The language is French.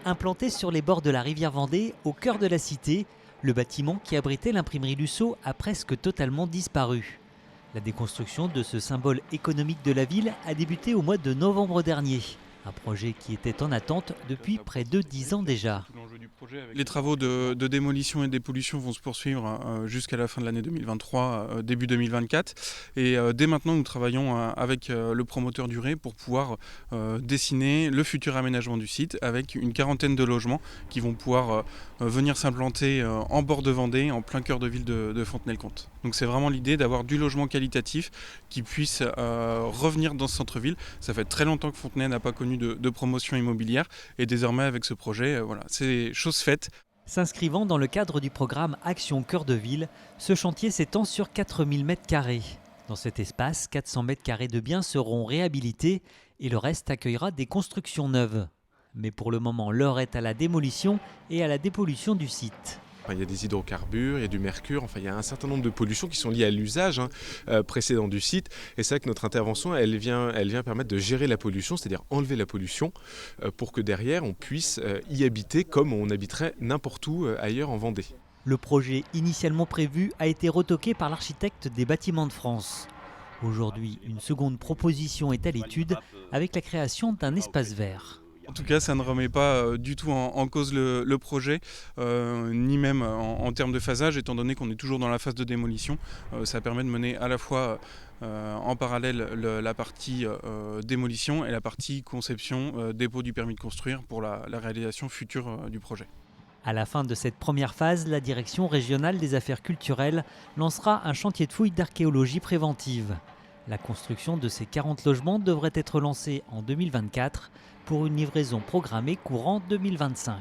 Implanté sur les bords de la rivière Vendée, au cœur de la cité, le bâtiment qui abritait l'imprimerie Lusso a presque totalement disparu. La déconstruction de ce symbole économique de la ville a débuté au mois de novembre dernier. Un projet qui était en attente depuis près de 10 ans déjà. Les travaux de démolition et de dépollution vont se poursuivre jusqu'à la fin de l'année 2023, début 2024. Et dès maintenant, nous travaillons avec le promoteur Duré pour pouvoir dessiner le futur aménagement du site avec une quarantaine de logements qui vont pouvoir venir s'implanter en bord de Vendée, en plein cœur de ville de Fontenay-le-Comte. Donc c'est vraiment l'idée d'avoir du logement qualitatif qui puisse revenir dans ce centre-ville. Ça fait très longtemps que Fontenay n'a pas connu de promotion immobilière et désormais avec ce projet, c'est chose faite. S'inscrivant dans le cadre du programme Action Cœur de Ville, ce chantier s'étend sur 4000 m². Dans cet espace, 400 m² de biens seront réhabilités et le reste accueillera des constructions neuves. Mais pour le moment, l'heure est à la démolition et à la dépollution du site. Il y a des hydrocarbures, il y a du mercure, il y a un certain nombre de pollutions qui sont liées à l'usage précédent du site. Et c'est vrai que notre intervention, elle vient permettre de gérer la pollution, c'est-à-dire enlever la pollution pour que derrière on puisse y habiter comme on habiterait n'importe où ailleurs en Vendée. Le projet initialement prévu a été retoqué par l'architecte des Bâtiments de France. Aujourd'hui, une seconde proposition est à l'étude avec la création d'un espace vert. En tout cas, ça ne remet pas du tout en cause le projet, ni même en termes de phasage, étant donné qu'on est toujours dans la phase de démolition. Ça permet de mener à la fois en parallèle la partie démolition et la partie conception, dépôt du permis de construire pour la réalisation future du projet. À la fin de cette première phase, la Direction régionale des affaires culturelles lancera un chantier de fouilles d'archéologie préventive. La construction de ces 40 logements devrait être lancée en 2024 pour une livraison programmée courant 2025.